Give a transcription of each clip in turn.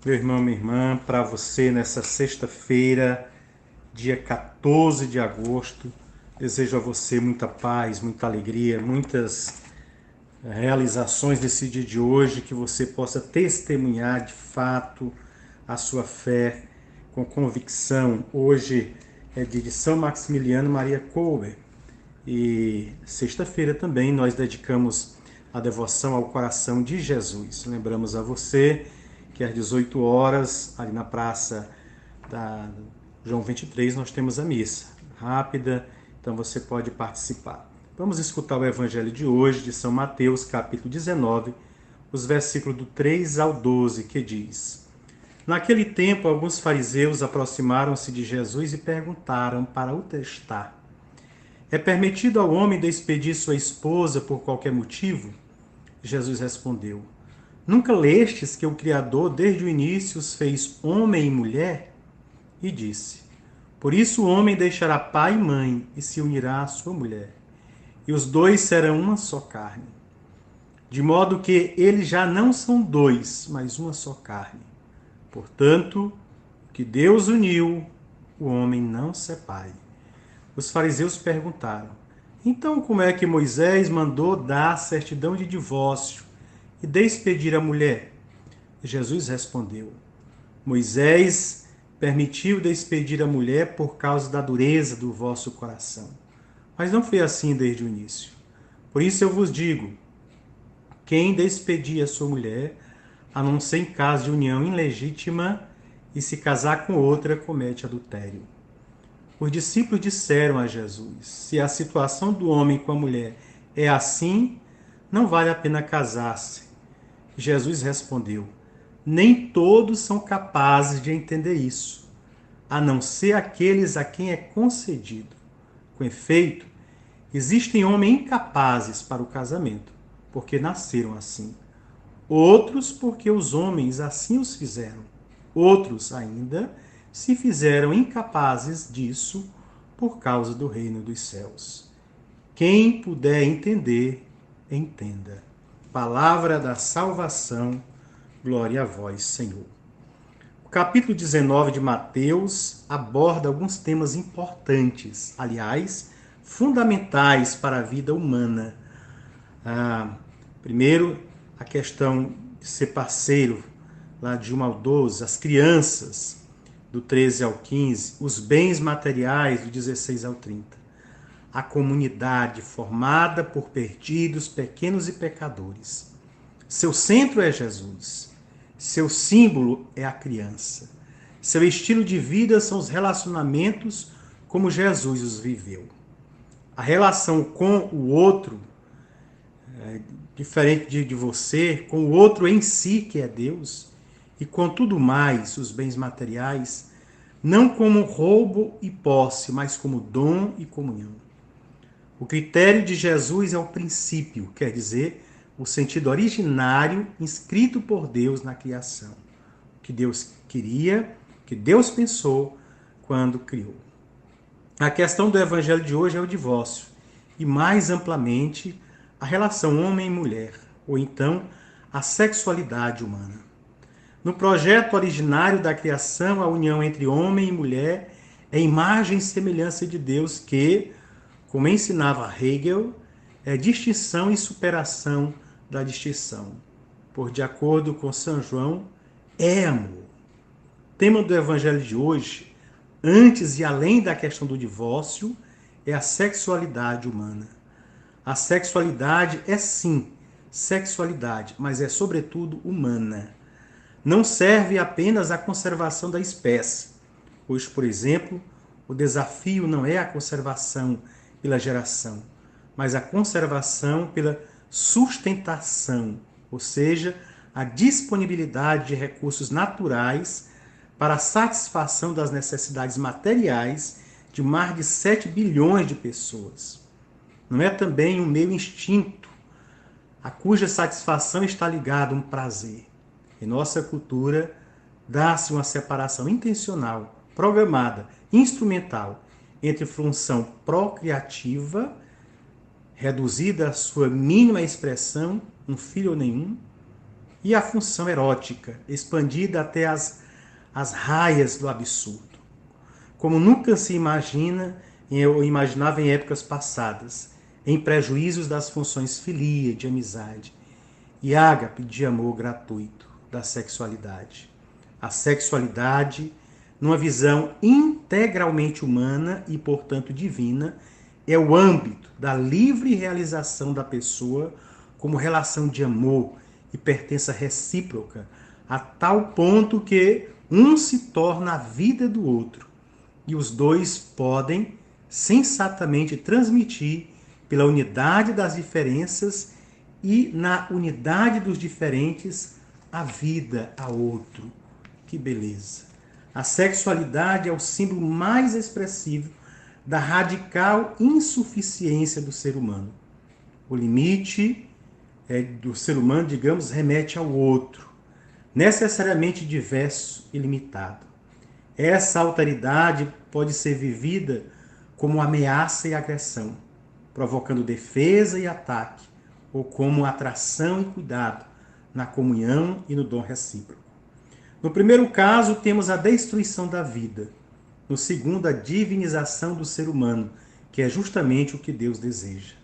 Meu irmão, minha irmã, para você nessa sexta-feira, dia 14 de agosto, desejo a você muita paz, muita alegria, muitas realizações desse dia de hoje, que você possa testemunhar de fato a sua fé com convicção. Hoje é dia de São Maximiliano Maria Kolbe e sexta-feira também nós dedicamos a devoção ao coração de Jesus. Lembramos a você que às 18 horas, ali na praça da João 23, nós temos a missa rápida, então você pode participar. Vamos escutar o evangelho de hoje, de São Mateus, capítulo 19, os versículos do 3 ao 12, que diz: Naquele tempo, alguns fariseus aproximaram-se de Jesus e perguntaram para o testar: É permitido ao homem despedir sua esposa por qualquer motivo? Jesus respondeu: Nunca lestes que o Criador desde o início os fez homem e mulher? E disse: Por isso o homem deixará pai e mãe e se unirá à sua mulher, e os dois serão uma só carne. De modo que eles já não são dois, mas uma só carne. Portanto, o que Deus uniu, o homem não separe. Os fariseus perguntaram: Então, como é que Moisés mandou dar certidão de divórcio e despedir a mulher? Jesus respondeu: Moisés permitiu despedir a mulher por causa da dureza do vosso coração. Mas não foi assim desde o início. Por isso eu vos digo: quem despedir a sua mulher, a não ser em caso de união ilegítima, e se casar com outra, comete adultério. Os discípulos disseram a Jesus: Se a situação do homem com a mulher é assim, não vale a pena casar-se. Jesus respondeu: Nem todos são capazes de entender isso, a não ser aqueles a quem é concedido. Com efeito, existem homens incapazes para o casamento, porque nasceram assim. Outros, porque os homens assim os fizeram. Outros ainda se fizeram incapazes disso por causa do reino dos céus. Quem puder entender, entenda. Palavra da salvação, glória a vós, Senhor. O capítulo 19 de Mateus aborda alguns temas importantes, aliás, fundamentais para a vida humana. Primeiro, a questão de ser parceiro, lá de 1 ao 12, as crianças, do 13 ao 15, os bens materiais, do 16 ao 30. A comunidade formada por perdidos, pequenos e pecadores. Seu centro é Jesus. Seu símbolo é a criança. Seu estilo de vida são os relacionamentos como Jesus os viveu. A relação com o outro, diferente de você, com o outro em si, que é Deus, e com tudo mais, os bens materiais, não como roubo e posse, mas como dom e comunhão. O critério de Jesus é o princípio, quer dizer, o sentido originário inscrito por Deus na criação. O que Deus queria, o que Deus pensou quando criou. A questão do evangelho de hoje é o divórcio, e mais amplamente, a relação homem e mulher, ou então a sexualidade humana. No projeto originário da criação, a união entre homem e mulher é imagem e semelhança de Deus que, como ensinava Hegel, é distinção e superação da distinção. Por de acordo com São João, é amor. O tema do evangelho de hoje, antes e além da questão do divórcio, é a sexualidade humana. A sexualidade é sim sexualidade, mas é sobretudo humana. Não serve apenas à conservação da espécie, pois, por exemplo, o desafio não é a conservação pela geração, mas a conservação pela sustentação, ou seja, a disponibilidade de recursos naturais para a satisfação das necessidades materiais de mais de 7 bilhões de pessoas. Não é também um meio instinto, a cuja satisfação está ligada a um prazer. Em nossa cultura, dá-se uma separação intencional, programada, instrumental, entre função procriativa, reduzida à sua mínima expressão, um filho ou nenhum, e a função erótica, expandida até as raias do absurdo, como nunca se imagina ou imaginava em épocas passadas, em prejuízos das funções filia, de amizade, e ágape, de amor gratuito da sexualidade. A sexualidade, numa visão integralmente humana e, portanto, divina, é o âmbito da livre realização da pessoa como relação de amor e pertença recíproca, a tal ponto que um se torna a vida do outro e os dois podem sensatamente transmitir pela unidade das diferenças e na unidade dos diferentes a vida a outro. Que beleza! A sexualidade é o símbolo mais expressivo da radical insuficiência do ser humano. O limite do ser humano, digamos, remete ao outro, necessariamente diverso e limitado. Essa alteridade pode ser vivida como ameaça e agressão, provocando defesa e ataque, ou como atração e cuidado na comunhão e no dom recíproco. No primeiro caso, temos a destruição da vida. No segundo, a divinização do ser humano, que é justamente o que Deus deseja.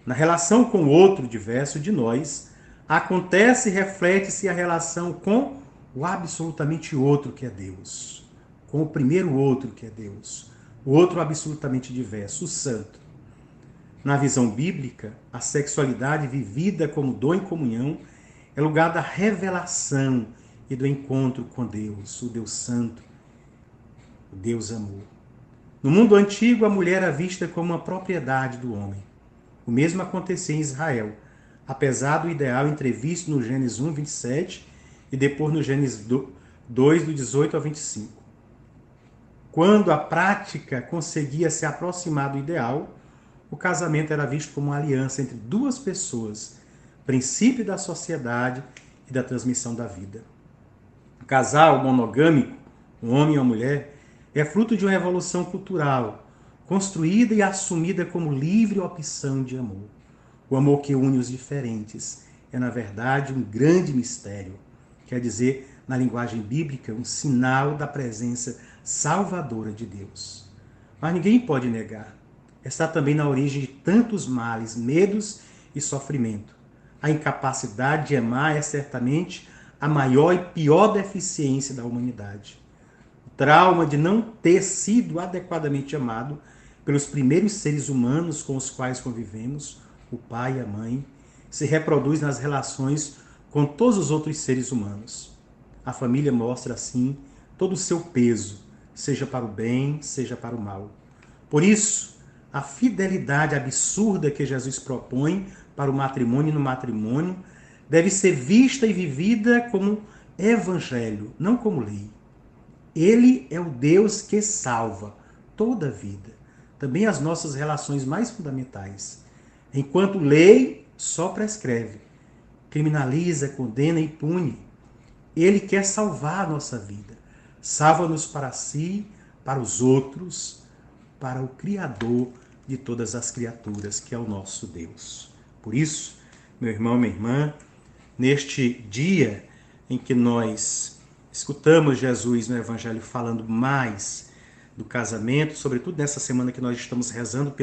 Na relação com o outro diverso de nós, acontece e reflete-se a relação com o absolutamente outro que é Deus, com o primeiro outro que é Deus, o outro absolutamente diverso, o santo. Na visão bíblica, a sexualidade vivida como dom em comunhão é lugar da revelação e do encontro com Deus, o Deus Santo, o Deus Amor. No mundo antigo, a mulher era vista como uma propriedade do homem. O mesmo acontecia em Israel, apesar do ideal entrevisto no Gênesis 1, 27 e depois no Gênesis 2, do 18 ao 25. Quando a prática conseguia se aproximar do ideal, o casamento era visto como uma aliança entre duas pessoas, princípio da sociedade e da transmissão da vida. O casal monogâmico, um homem e uma mulher, é fruto de uma evolução cultural, construída e assumida como livre opção de amor. O amor que une os diferentes é, na verdade, um grande mistério. Quer dizer, na linguagem bíblica, um sinal da presença salvadora de Deus. Mas ninguém pode negar. Está também na origem de tantos males, medos e sofrimento. A incapacidade de amar é certamente a maior e pior deficiência da humanidade. O trauma de não ter sido adequadamente amado pelos primeiros seres humanos com os quais convivemos, o pai e a mãe, se reproduz nas relações com todos os outros seres humanos. A família mostra, assim, todo o seu peso, seja para o bem, seja para o mal. Por isso, a fidelidade absurda que Jesus propõe para o matrimônio e no matrimônio deve ser vista e vivida como evangelho, não como lei. Ele é o Deus que salva toda a vida, também as nossas relações mais fundamentais. Enquanto lei só prescreve, criminaliza, condena e pune, Ele quer salvar a nossa vida. Salva-nos para si, para os outros, para o Criador de todas as criaturas, que é o nosso Deus. Por isso, meu irmão, minha irmã, neste dia em que nós escutamos Jesus no Evangelho falando mais do casamento, sobretudo nessa semana que nós estamos rezando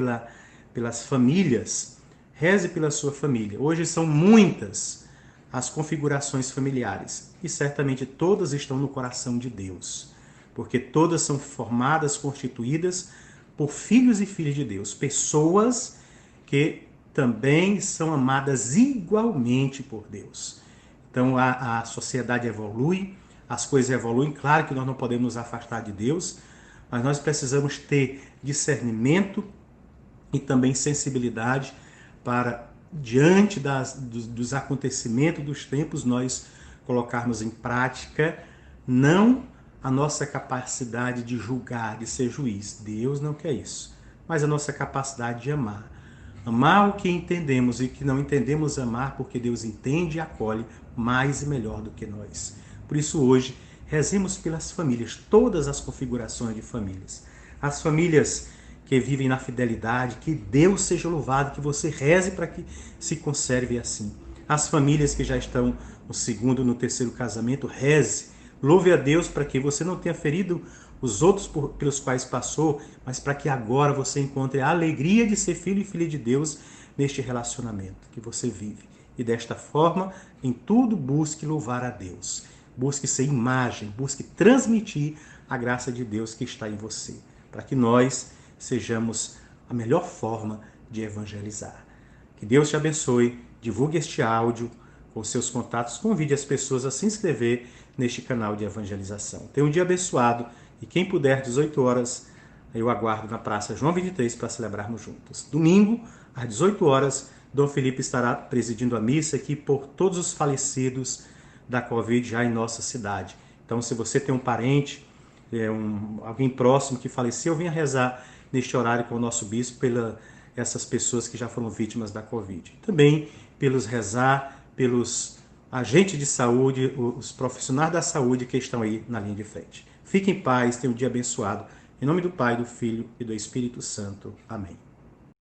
pelas famílias, reze pela sua família. Hoje são muitas as configurações familiares e certamente todas estão no coração de Deus, porque todas são formadas, constituídas por filhos e filhas de Deus, pessoas que também são amadas igualmente por Deus. Então a sociedade evolui, as coisas evoluem, claro que nós não podemos nos afastar de Deus, mas nós precisamos ter discernimento e também sensibilidade para, diante dos acontecimentos dos tempos, nós colocarmos em prática não a nossa capacidade de julgar, de ser juiz. Deus não quer isso. Mas a nossa capacidade de amar. Amar o que entendemos e que não entendemos amar, porque Deus entende e acolhe mais e melhor do que nós. Por isso hoje, rezemos pelas famílias, todas as configurações de famílias. As famílias que vivem na fidelidade, que Deus seja louvado, que você reze para que se conserve assim. As famílias que já estão no segundo, no terceiro casamento, reze. Louve a Deus para que você não tenha ferido os outros pelos quais passou, mas para que agora você encontre a alegria de ser filho e filha de Deus neste relacionamento que você vive. E desta forma, em tudo, busque louvar a Deus. Busque ser imagem, busque transmitir a graça de Deus que está em você, para que nós sejamos a melhor forma de evangelizar. Que Deus te abençoe, divulgue este áudio com seus contatos, convide as pessoas a se inscrever neste canal de evangelização. Tenha um dia abençoado e quem puder, 18 horas, eu aguardo na Praça João 23 para celebrarmos juntos. Domingo, às 18 horas, Dom Felipe estará presidindo a missa aqui por todos os falecidos da Covid já em nossa cidade. Então, se você tem um parente, alguém próximo que faleceu, venha rezar neste horário com o nosso bispo essas pessoas que já foram vítimas da Covid. Também rezar pelos agentes de saúde, os profissionais da saúde que estão aí na linha de frente. Fique em paz, tenha um dia abençoado. Em nome do Pai, do Filho e do Espírito Santo. Amém.